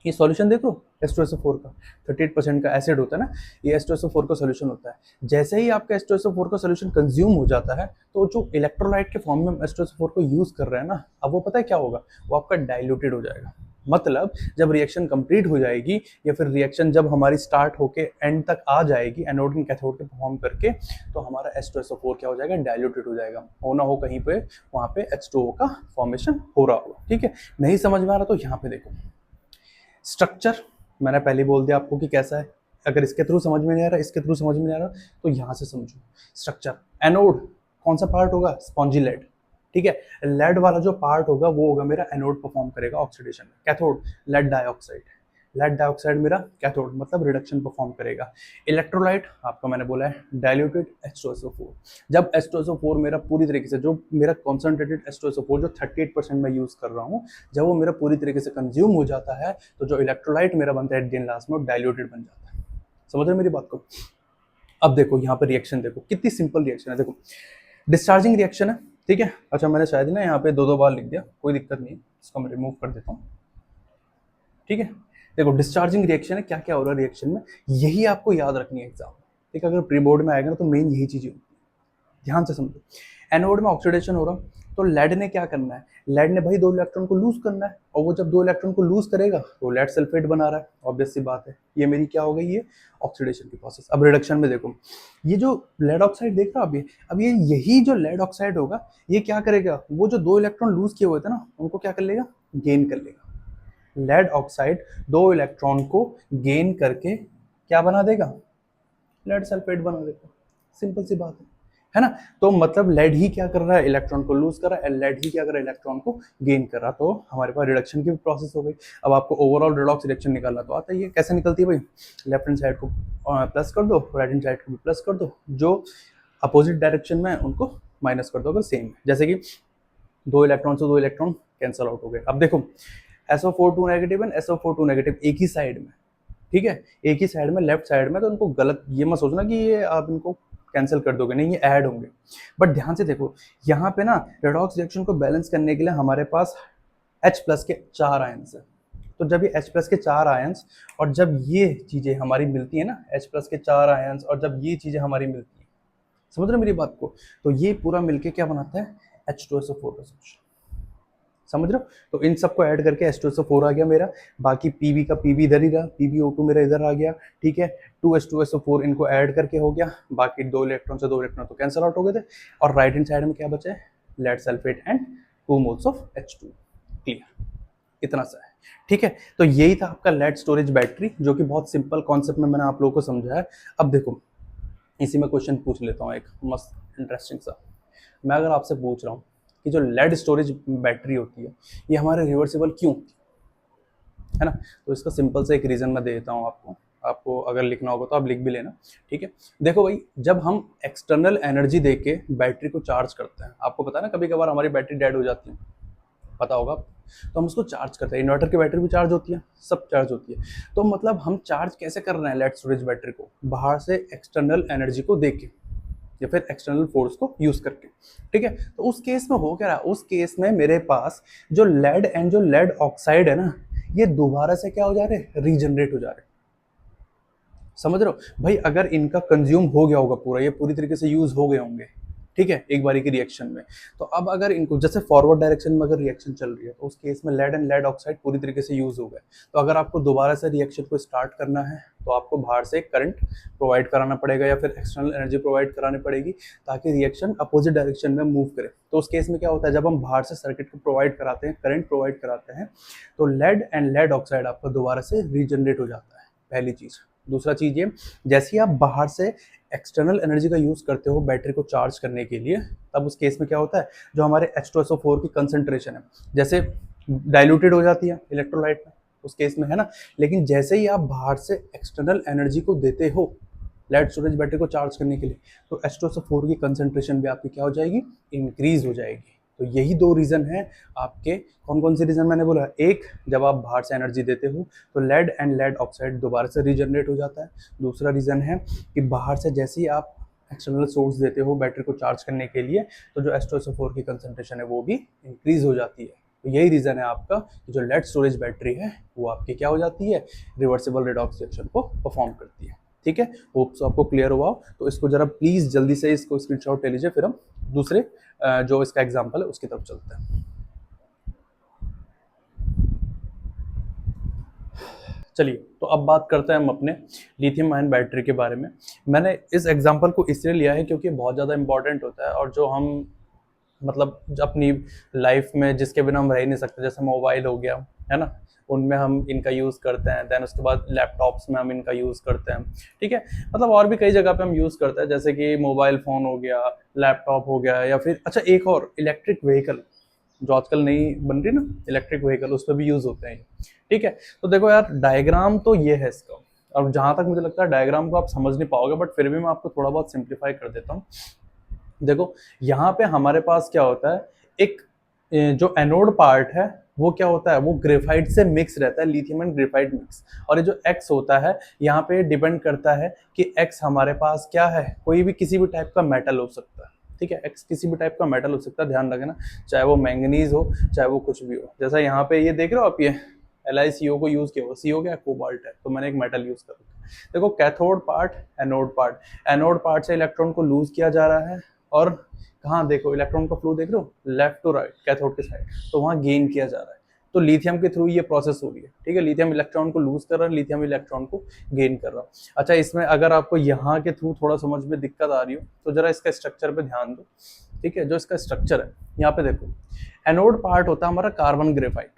ये सॉल्यूशन देखो H2SO4 का 38% का एसिड होता है ना, ये H2SO4 का सॉल्यूशन होता है। जैसे ही आपका H2SO4 का सॉल्यूशन कंज्यूम हो जाता है, तो जो इलेक्ट्रोलाइट के फॉर्म में हम H2SO4 को यूज कर रहे हैं ना, अब वो पता है क्या होगा, वो आपका डाइल्यूटेड हो जाएगा। मतलब जब रिएक्शन कंप्लीट हो जाएगी, या फिर रिएक्शन जब हमारी स्टार्ट होके एंड तक आ जाएगी एनोड एंड कैथोड के परफॉर्म करके, तो हमारा H2SO4 क्या हो जाएगा, डाइल्यूटेड हो जाएगा। हो ना हो कहीं पे वहाँ पे H2O का फॉर्मेशन हो रहा होगा। ठीक है, नहीं समझ में आ रहा तो यहाँ पे देखो, स्ट्रक्चर मैंने पहले बोल दिया आपको कि कैसा है। अगर इसके थ्रू समझ में नहीं आ रहा, इसके थ्रू समझ में नहीं आ रहा, तो यहाँ से समझो स्ट्रक्चर। एनोड कौन सा पार्ट होगा, स्पॉन्जी लेड। ठीक है, लेड वाला जो पार्ट होगा वो होगा मेरा एनोड परफॉर्म करेगा ऑक्सीडेशन में। Cathode lead dioxide, lead dioxide मेरा कैथोड, मतलब रिडक्शन परफॉर्म करेगा। इलेक्ट्रोलाइट आपका मैंने बोला है डाइल्यूटेड H2SO4। जब H2SO4 मेरा पूरी तरीके से, जो मेरा कॉन्सेंट्रेटेड H2SO4 जो 38% मैं यूज कर रहा हूँ, जब वो मेरा पूरी तरीके से कंज्यूम हो जाता है, तो जो इलेक्ट्रोलाइट मेरा बनता है दिन लास्ट में, वो डाइल्यूटेड बन जाता है। समझ रहे मेरी बात को। अब देखो यहाँ पे रिएक्शन देखो, कितनी सिंपल रिएक्शन है। देखो, डिस्चार्जिंग रिएक्शन है। ठीक है, अच्छा मैंने शायद ना यहाँ पे दो बार लिख दिया, कोई दिक्कत नहीं, इसको मैं रिमूव कर देता हूँ। ठीक है, देखो डिस्चार्जिंग रिएक्शन है, क्या क्या हो रहा है रिएक्शन में, यही आपको याद रखनी है एग्जाम। ठीक है, अगर प्री बोर्ड में आएगा ना तो मेन यही चीजें होती है, ध्यान से समझो। एनोड में ऑक्सीडेशन हो रहा, तो लेड ने क्या करना है, लेड ने भाई दो इलेक्ट्रॉन को लूज करना है, और वो जब दो इलेक्ट्रॉन को लूज करेगा तो लेड सल्फेट बना रहा है, ऑब्वियस सी बात है। ये मेरी क्या हो गई, ये ऑक्सीडेशन की प्रोसेस। अब रिडक्शन में देखो, ये जो लेड ऑक्साइड देख रहा हो अब ये यही जो लेड ऑक्साइड होगा, ये क्या करेगा, वो जो दो इलेक्ट्रॉन लूज किए हुए थे ना, उनको क्या कर लेगा, गेन कर लेगा। लेड ऑक्साइड दो इलेक्ट्रॉन को गेन करके क्या बना देगा, लेड सल्फेट बना देगा। सिंपल सी बात है ना। तो मतलब लेड ही क्या कर रहा है, इलेक्ट्रॉन को लूज कर रहा है, लेड ही क्या कर रहा है, इलेक्ट्रॉन को गेन कर रहा है। तो हमारे पास रिडक्शन की भी प्रोसेस हो गई। अब आपको ओवरऑल रिडॉक्स रिएक्शन निकालना तो आता ही है, कैसे निकलती है भाई, लेफ्ट हैंड साइड को प्लस कर दो, राइट हैंड साइड को भी प्लस कर दो, जो अपोजिट डायरेक्शन में उनको माइनस कर दो अगर सेम है। जैसे कि दो इलेक्ट्रॉन से दो इलेक्ट्रॉन कैंसल आउट हो गए। अब देखो SO4 negative and SO4 negative एक ही साइड में, ठीक है, एक ही साइड में, लेफ्ट साइड में। तो उनको गलत ये मत सोचना कि ये आप इनको कैंसिल कर दोगे, नहीं, ये ऐड होंगे। बट ध्यान से देखो, यहाँ पे ना रेडॉक्स रिएक्शन को बैलेंस करने के लिए हमारे पास H प्लस के 4 आयंस है। तो जब ये H प्लस के 4 आयंस और जब ये चीजें हमारी मिलती है ना, H प्लस के 4 आयंस और जब ये चीजें हमारी मिलती है, समझ रहे हो मेरी बात को, तो ये पूरा मिलके क्या बनाता है, H2SO4 का सॉल्यूशन। समझ रहे हो? तो इन सबको ऐड करके H2SO4 आ गया मेरा, बाकी Pb का Pb इधर ही रहा, PbO2 मेरा इधर आ गया, ठीक है। 2H2SO4 इनको ऐड करके हो गया, बाकी 2 इलेक्ट्रॉन से 2 इलेक्ट्रॉन तो कैंसिल आउट हो गए थे, और राइट हैंड साइड में क्या बचा है, lead sulphate and 2 moles of H2। Clear, इतना सा है, ठीक है। तो यही था आपका लेड स्टोरेज बैटरी, जो कि बहुत सिंपल कॉन्सेप्ट में मैंने आप लोगों को समझाया। अब देखो, इसी में क्वेश्चन पूछ लेता हूँ एक मस्त इंटरेस्टिंग सा। मैं अगर आपसे पूछ रहा हूँ कि जो लेड स्टोरेज बैटरी होती है ये हमारे रिवर्सिबल क्यों, है ना, तो इसका सिंपल से एक रीज़न मैं देता हूँ आपको अगर लिखना होगा तो आप लिख भी लेना, ठीक है। देखो भाई, जब हम एक्सटर्नल एनर्जी देके बैटरी को चार्ज करते हैं, आपको पता है ना, कभी कभार हमारी बैटरी डेड हो जाती है, पता होगा, तो हम उसको चार्ज करते हैं। इन्वर्टर की बैटरी भी चार्ज होती है, सब चार्ज होती है। तो मतलब हम चार्ज कैसे कर रहे हैं लेड स्टोरेज बैटरी को, बाहर से एक्सटर्नल एनर्जी को देके या फिर एक्सटर्नल फोर्स को यूज करके, ठीक है। तो उस केस में हो क्या रहा है, उस केस में मेरे पास जो लेड एंड जो लेड ऑक्साइड है ना, ये दोबारा से क्या हो जा रहे हैं, रीजनरेट हो जा रहे हैं। समझ रहे हो भाई, अगर इनका कंज्यूम हो गया होगा पूरा, ये पूरी तरीके से यूज हो गए होंगे, ठीक है, एक बारी की रिएक्शन में, तो अब अगर इनको जैसे फॉरवर्ड डायरेक्शन में अगर रिएक्शन चल रही है, तो उस केस में लेड एंड लेड ऑक्साइड पूरी तरीके से यूज हो गए। तो अगर आपको दोबारा से रिएक्शन को स्टार्ट करना है, तो आपको बाहर से करंट प्रोवाइड कराना पड़ेगा या फिर एक्सटर्नल एनर्जी प्रोवाइड करानी पड़ेगी, ताकि रिएक्शन अपोजिट डायरेक्शन में मूव करे। तो उस केस में क्या होता है, जब हम बाहर से सर्किट को प्रोवाइड कराते हैं, करंट प्रोवाइड कराते हैं, तो लेड एंड लेड ऑक्साइड आपका दोबारा से रीजनरेट हो जाता है, पहली चीज। दूसरा चीज ये, जैसे ही आप बाहर से एक्सटर्नल एनर्जी का यूज करते हो बैटरी को चार्ज करने के लिए, तब उस केस में क्या होता है, जो हमारे H2SO4 की कंसंट्रेशन है, जैसे डाइल्यूटेड हो जाती है इलेक्ट्रोलाइट में, उस केस में, है ना। लेकिन जैसे ही आप बाहर से एक्सटर्नल एनर्जी को देते हो लेड स्टोरेज बैटरी को चार्ज करने के लिए, तो H2SO4 की कंसंट्रेशन भी आपकी क्या हो जाएगी, इंक्रीज हो जाएगी। तो यही दो रीजन है आपके। कौन कौन से रीजन मैंने बोला, एक, जब आप बाहर से एनर्जी देते हो तो लेड एंड लेड ऑक्साइड दोबारा से रीजनरेट हो जाता है। दूसरा रीजन है कि बाहर से जैसे ही आप एक्सटर्नल सोर्स देते हो बैटरी को चार्ज करने के लिए, तो जो H2SO4 की कंसंट्रेशन है वो भी इंक्रीज हो जाती है। तो यही रीजन है आपका कि जो लेड स्टोरेज बैटरी है वो आपकी क्या हो जाती है, रिवर्सिबल रेडॉक्स रिएक्शन को परफॉर्म करती है। ठीक है, होप सो आपको क्लियर हुआ हो। तो इसको जरा प्लीज जल्दी से इसको स्क्रीनशॉट ले लीजिए, फिर हम दूसरे जो इसका एग्जांपल है उसकी तरफ चलते हैं। चलिए, तो अब बात करते हैं हम अपने लिथियम आयन बैटरी के बारे में। मैंने इस एग्जांपल को इसलिए लिया है क्योंकि बहुत ज़्यादा इंपॉर्टेंट होता है, और जो हम मतलब अपनी लाइफ में जिसके बिना हम रह नहीं सकते, जैसे मोबाइल हो गया, है ना, उनमें हम इनका यूज़ करते हैं। देन उसके बाद लैपटॉप्स में हम इनका यूज़ करते हैं, ठीक है। मतलब और भी कई जगह पे हम यूज़ करते हैं, जैसे कि मोबाइल फ़ोन हो गया, लैपटॉप हो गया, या फिर अच्छा एक और इलेक्ट्रिक व्हीकल जो आजकल नई बन रही ना इलेक्ट्रिक व्हीकल, उस पर भी यूज़ होते हैं, ठीक है। तो देखो यार, डायग्राम तो ये है इसका। अब जहाँ तक मुझे लगता है डायग्राम को आप समझ नहीं पाओगे, बट फिर भी मैं आपको थोड़ा बहुत सिंप्लीफाई कर देता हूँ। देखो, यहाँ पे हमारे पास क्या होता है, एक जो एनोड पार्ट है वो क्या होता है, वो ग्रेफाइट से मिक्स रहता है, लिथियम एंड ग्रेफाइट मिक्स। और ये जो एक्स होता है, यहाँ पे डिपेंड करता है कि एक्स हमारे पास क्या है, कोई भी किसी भी टाइप का मेटल हो सकता है, ठीक है। एक्स किसी भी टाइप का मेटल हो सकता है, ध्यान रखना, चाहे वो मैंगनीज हो, चाहे वो कुछ भी हो। जैसा यहाँ पे ये देख रहे हो आप, ये LiCO को यूज किया हुआ, CO क्या है, कोबाल्ट है, तो मैंने एक मेटल यूज कर रखा है। देखो, cathode part, anode part, anode part से इलेक्ट्रॉन को लूज किया जा रहा है, और कहाँ देखो इलेक्ट्रॉन का फ्लो देख रहे हो, लेफ्ट टू राइट कैथोड के साइड, तो वहाँ गेन किया जा रहा है। तो लिथियम के थ्रू ये प्रोसेस हो रही है, ठीक है। लिथियम इलेक्ट्रॉन को लूज कर रहा है, लिथियम इलेक्ट्रॉन को गेन कर रहा है। अच्छा, इसमें अगर आपको यहाँ के थ्रू थोड़ा समझ में दिक्कत आ रही हो, तो जरा इसका स्ट्रक्चर पे ध्यान दो, ठीक है। जो इसका स्ट्रक्चर है, यहाँ पे देखो, एनोड पार्ट होता है हमारा कार्बन ग्रेफाइट,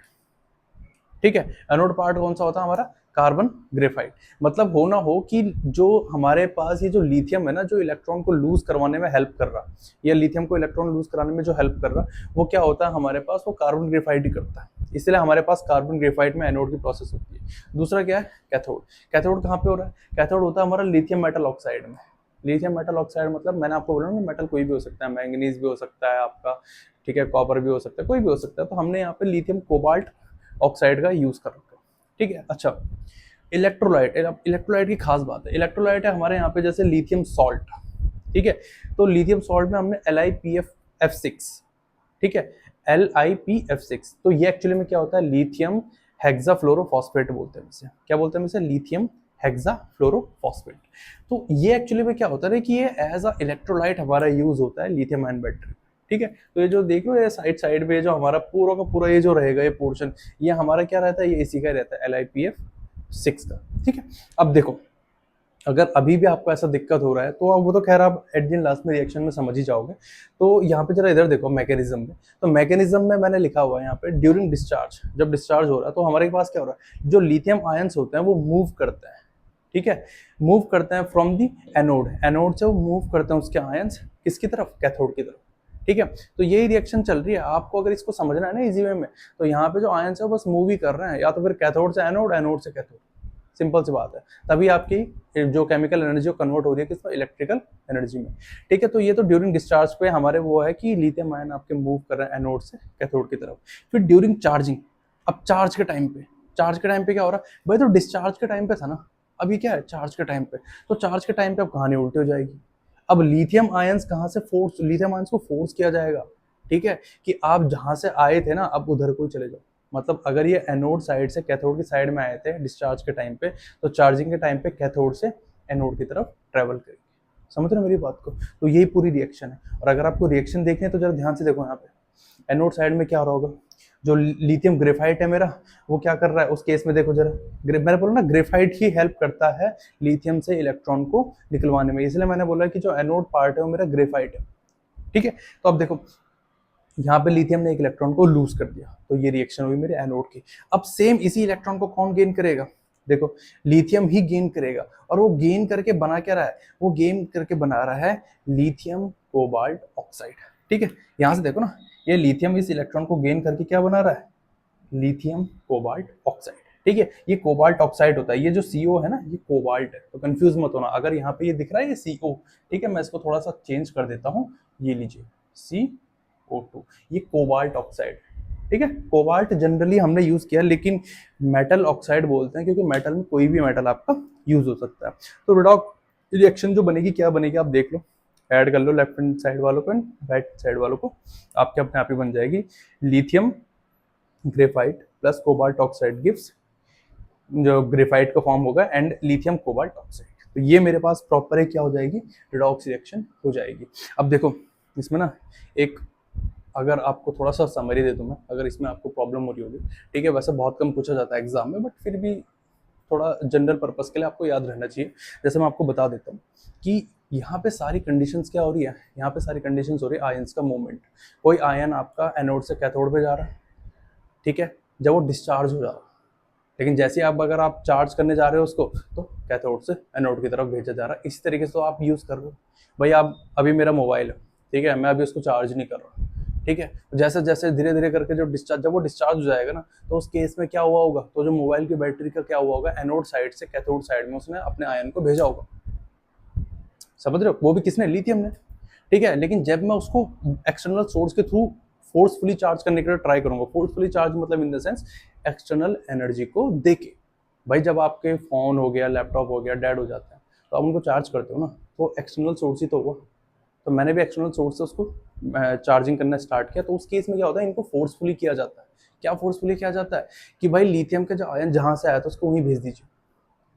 ठीक है। एनोड पार्ट कौन सा होता है हमारा, कार्बन ग्रेफाइट। मतलब हो ना हो कि जो हमारे पास ये जो लिथियम है ना, जो इलेक्ट्रॉन को लूज करवाने में हेल्प कर रहा, या लिथियम को इलेक्ट्रॉन लूज कराने में जो हेल्प कर रहा, वो क्या होता है हमारे पास, वो कार्बन ग्रेफाइट ही करता है। इसलिए हमारे पास कार्बन ग्रेफाइट में एनोड की प्रोसेस होती है। दूसरा क्या है, कैथोड। कैथोड कहाँ पे हो रहा है, कैथोड होता है हमारा लिथियम मेटल ऑक्साइड में। लिथियम मेटल ऑक्साइड मतलब मैंने आपको बोला ना, मेटल कोई भी हो सकता है, मैंगनीज भी हो सकता है आपका, ठीक है, कॉपर भी हो सकता है, कोई भी हो सकता है। तो हमने यहाँ पे लिथियम कोबाल्ट ऑक्साइड का यूज कर रखा है। ठीक है, अच्छा इलेक्ट्रोलाइट, इलेक्ट्रोलाइट की खास बात है, इलेक्ट्रोलाइट है हमारे यहाँ पे जैसे लिथियम सॉल्ट। ठीक है, तो लिथियम सॉल्ट में हमने LiPF6, ठीक है, LiPF6, तो ये एक्चुअली में क्या होता है, लिथियम हेक्साफ्लोरोफॉस्फेट बोलते हैं इसे, क्या बोलते हैं इसे, लिथियम हेक्साफ्लोरोफॉस्फेट। तो ये एक्चुअली में क्या होता है कि ये एज अ इलेक्ट्रोलाइट हमारा यूज होता है लिथियम आयन बैटरी। ठीक है, तो ये जो देख लो ये साइड साइड पे जो हमारा पूरा का पूरा ये जो रहेगा ये पोर्शन, ये हमारा क्या रहता है, ये इसी का रहता है LiPF6 का। ठीक है, अब देखो अगर अभी भी आपको ऐसा दिक्कत हो रहा है तो अब वो तो खैर आप एट द लास्ट में रिएक्शन में समझ ही जाओगे। तो यहाँ पे जरा इधर देखो मैकेनिज्म में, तो मैकेनिज्म में मैंने लिखा हुआ है यहाँ पे ड्यूरिंग डिस्चार्ज, जब डिस्चार्ज हो रहा है तो हमारे पास क्या हो रहा है, जो लिथियम आयंस होते हैं वो मूव करते हैं। ठीक है, मूव करते हैं फ्रॉम दी एनोड, एनोड से वो मूव करते हैं उसके आयंस किसकी तरफ, कैथोड की तरफ। ठीक है, तो यही रिएक्शन चल रही है, आपको अगर इसको समझना है ना इजी वे में, तो यहाँ पे जो आयंस है वो बस मूव ही कर रहे हैं, या तो फिर कैथोड से एनोड, एनोड से कैथोड, सिंपल सी बात है। तभी आपकी जो केमिकल एनर्जी कन्वर्ट हो रही है किसमें, इलेक्ट्रिकल एनर्जी में। ठीक है, तो ये तो ड्यूरिंग डिस्चार्ज पे हमारे वो है कि लिथियम आयन आपके मूव कर रहे हैं एनोड से कैथोड की तरफ। फिर ड्यूरिंग चार्जिंग, अब चार्ज के टाइम पे, चार्ज के टाइम पे क्या हो रहा है भाई, तो डिस्चार्ज के टाइम पे था ना, अभी क्या है चार्ज के टाइम पे, तो चार्ज के टाइम पे अब कहानी उल्टी हो जाएगी। अब लिथियम आयंस कहाँ से फोर्स, लिथियम आयंस को फोर्स किया जाएगा। ठीक है, कि आप जहां से आए थे ना अब उधर को ही चले जाओ। मतलब अगर ये एनोड साइड से कैथोड की साइड में आए थे डिस्चार्ज के टाइम पे, तो चार्जिंग के टाइम पे कैथोड से एनोड की तरफ ट्रेवल करेगी। समझ रहे हो मेरी बात को, तो यही पूरी रिएक्शन है। और अगर आपको रिएक्शन देखनी है तो जरा ध्यान से देखो, यहाँ पे एनोड साइड में क्या हो रहा होगा, जो लिथियम ग्रेफाइट है मेरा वो क्या कर रहा है उस केस में, देखो जरा, मैंने बोला ना ग्रेफाइट ही हेल्प करता है लिथियम से इलेक्ट्रॉन को निकलवाने में, इसलिए मैंने बोला कि जो एनोड पार्ट है वो मेरा ग्रेफाइट है। ठीक है, तो अब देखो यहाँ पे लिथियम ने एक इलेक्ट्रॉन को लूज कर दिया, तो ये रिएक्शन हुई मेरे एनोड की। अब सेम इसी इलेक्ट्रॉन को कौन गेन करेगा, देखो लिथियम ही गेन करेगा, और वो गेन करके बना क्या रहा है, वो गेन करके बना रहा है लिथियम कोबाल्ट ऑक्साइड। ठीक है, यहाँ से देखो ना, ये लिथियम इस इलेक्ट्रॉन को गेन करके क्या बना रहा है, लिथियम कोबाल्ट ऑक्साइड। ठीक है, ये कोबाल्ट ऑक्साइड होता है, ये जो CO है ना ये कोबाल्ट है, तो कंफ्यूज मत होना, अगर यहाँ पे ये दिख रहा है ये CO। ठीक है, मैं इसको थोड़ा सा चेंज कर देता हूँ, ये लीजिए CO2, ये कोबाल्ट ऑक्साइड। ठीक है, कोबाल्ट जनरली हमने यूज किया, लेकिन मेटल ऑक्साइड बोलते हैं क्योंकि मेटल में कोई भी मेटल आपका यूज हो सकता है। तो रिडॉक्स रिएक्शन जो बनेगी क्या बनेगी आप देख लो, ऐड कर लो लेफ्ट हैंड साइड वालों को, राइट साइड वालों को, आपके अपने आप ही बन जाएगी, lithium graphite plus cobalt oxide gives, जो ग्रेफाइट का फॉर्म होगा एंड लिथियम कोबाल्ट ऑक्साइड। तो ये मेरे पास प्रॉपर है क्या हो जाएगी, रिडॉक्स रिएक्शन हो जाएगी। अब देखो इसमें ना एक, अगर आपको थोड़ा सा समरी दे दूं मैं, अगर इसमें आपको प्रॉब्लम हो रही होगी, ठीक है, वैसे बहुत कम पूछा जाता है एग्जाम में, बट फिर भी थोड़ा जनरल पर्पस के लिए आपको याद रहना चाहिए। जैसे मैं आपको बता देता हूँ कि यहाँ पे सारी कंडीशंस क्या हो रही है, यहाँ पे सारी कंडीशंस हो रही है आयंस का मूवमेंट। कोई आयन आपका एनोड से कैथोड पे जा रहा है, ठीक है, जब वो डिस्चार्ज हो जा रहा है, लेकिन जैसे आप अगर आप चार्ज करने जा रहे हो उसको, तो कैथोड से एनोड की तरफ भेजा जा रहा है। इसी तरीके से तो आप यूज़ कर रहे हो। भाई आप अभी मेरा मोबाइल है, ठीक है, मैं अभी उसको चार्ज नहीं कर रहा, ठीक है, जैसे जैसे धीरे धीरे करके जो डिस्चार्ज, जब वो डिस्चार्ज हो जाएगा ना, तो उस केस में क्या हुआ होगा, तो जो मोबाइल की बैटरी का क्या हुआ होगा, एनोड साइड से कैथोड साइड में उसने अपने आयन को भेजा होगा। समझ रहे हो, वो भी किसने, लिथियम ने। ठीक है, लेकिन जब मैं उसको एक्सटर्नल सोर्स के थ्रू फोर्सफुली चार्ज करने के लिए ट्राई करूंगा, फोर्सफुली चार्ज मतलब in the sense external energy को देके। भाई जब आपके फोन हो गया, लैपटॉप हो गया, डेड हो जाते हैं, तो आप उनको चार्ज करते हो ना, तो एक्सटर्नल सोर्स ही तो हुआ। तो मैंने भी एक्सटर्नल सोर्स से उसको चार्जिंग करना स्टार्ट किया, तो उस केस में क्या होता है, इनको फोर्सफुली किया जाता है। क्या फोर्सफुली किया जाता है कि भाई लिथियम का जो आयन जहां से आया था उसको वहीं भेज दीजिए,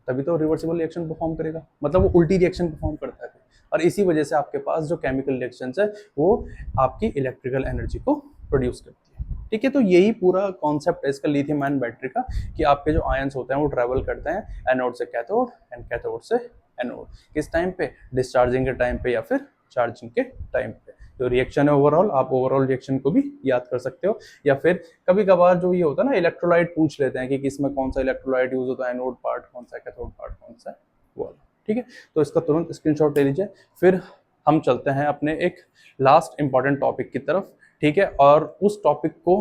तभी तो रिवर्सिबल रिएक्शन परफॉर्म करेगा, मतलब वो उल्टी रिएक्शन परफॉर्म करता है। और इसी वजह से आपके पास जो केमिकल रिएक्शंस है वो आपकी इलेक्ट्रिकल एनर्जी को प्रोड्यूस करती है। ठीक है, तो यही पूरा कॉन्सेप्ट है इसका लिथियम आयन बैटरी का, कि आपके जो आयंस होते हैं वो ट्रेवल करते हैं एनोड से कैथोड एंड कैथोड से एनोड, किस टाइम पे, डिस्चार्जिंग के टाइम पे या फिर चार्जिंग के टाइम पे। जो रिएक्शन है ओवरऑल, आप ओवरऑल रिएक्शन को भी याद कर सकते हो, या फिर कभी कभार जो ये होता है ना इलेक्ट्रोलाइट पूछ लेते हैं कि किसमें कौन सा इलेक्ट्रोलाइट यूज होता है, एनोड पार्ट कौन सा है, कैथोड पार्ट कौन सा है, वो वाला। ठीक है, तो इसका तुरंत स्क्रीनशॉट ले लीजिए। फिर हम चलते हैं अपने एक लास्ट इंपॉर्टेंट टॉपिक की तरफ। ठीक है, और उस टॉपिक को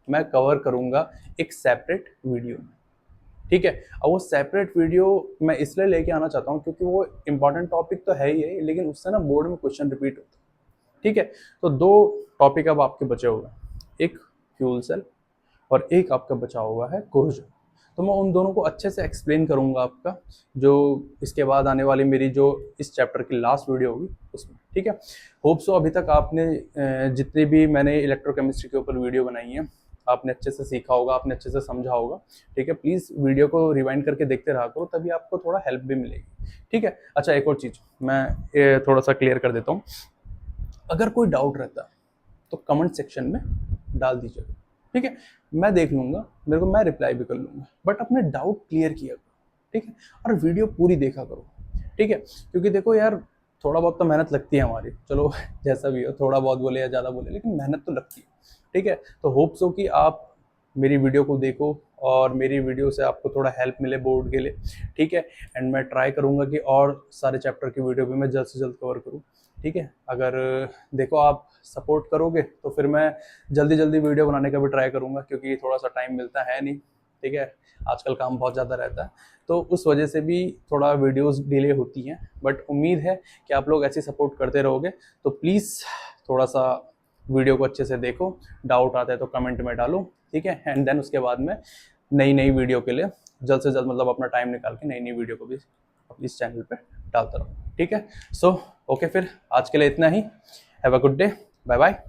मैं कवर करूंगा एक सेपरेट वीडियो में। ठीक है, और वो सेपरेट वीडियो मैं इसलिए लेके आना चाहता हूँ क्योंकि वो इंपॉर्टेंट टॉपिक तो है ही है, लेकिन उससे ना बोर्ड में क्वेश्चन रिपीट होता है। ठीक है, तो दो टॉपिक अब आपके बचे हुए हैं, एक फ्यूल सेल और एक आपका बचा हुआ है कोरोजन। तो मैं उन दोनों को अच्छे से एक्सप्लेन करूंगा आपका, जो इसके बाद आने वाली मेरी जो इस चैप्टर की लास्ट वीडियो होगी उसमें, ठीक है। होप सो अभी तक आपने जितनी भी मैंने इलेक्ट्रोकेमिस्ट्री के ऊपर वीडियो बनाई है आपने अच्छे से सीखा होगा, आपने अच्छे से समझा होगा, ठीक है। प्लीज़ वीडियो को रिवाइंड करके देखते रहा करो, तभी आपको थोड़ा हेल्प भी मिलेगी, ठीक है। अच्छा, एक और चीज़ मैं थोड़ा सा क्लियर कर देता हूँ। अगर कोई डाउट रहता है तो कमेंट सेक्शन में डाल दीजिएगा, ठीक है। मैं देख लूंगा, मेरे को मैं रिप्लाई भी कर लूंगा, बट अपने डाउट क्लियर किया करो, ठीक है। और वीडियो पूरी देखा करो, ठीक है। क्योंकि देखो यार, थोड़ा बहुत तो मेहनत लगती है हमारी, चलो जैसा भी हो, थोड़ा बहुत बोले या ज़्यादा बोले, लेकिन मेहनत तो लगती है, ठीक है। तो होप सो कि आप मेरी वीडियो को देखो और मेरी वीडियो से आपको थोड़ा हेल्प मिले बोर्ड के लिए, ठीक है। एंड मैं ट्राई करूँगा कि और सारे चैप्टर की वीडियो भी मैं जल्द से जल्द कवर करूँ, ठीक है। अगर देखो आप सपोर्ट करोगे तो फिर मैं जल्दी जल्दी वीडियो बनाने का भी ट्राई करूँगा, क्योंकि थोड़ा सा टाइम मिलता है नहीं, ठीक है। आजकल काम बहुत ज़्यादा रहता है, तो उस वजह से भी थोड़ा वीडियोस डिले होती हैं। बट उम्मीद है कि आप लोग ऐसे सपोर्ट करते रहोगे। तो प्लीज़ थोड़ा सा वीडियो को अच्छे से देखो, डाउट आता है तो कमेंट में डालो, ठीक है। एंड देन उसके बाद में नई नई वीडियो के लिए जल्द से जल्द मतलब अपना टाइम निकाल के नई नई वीडियो को भी इस चैनल पे डालता रहूँ, ठीक है। सो ओके, फिर आज के लिए इतना ही। Have a good day, bye bye.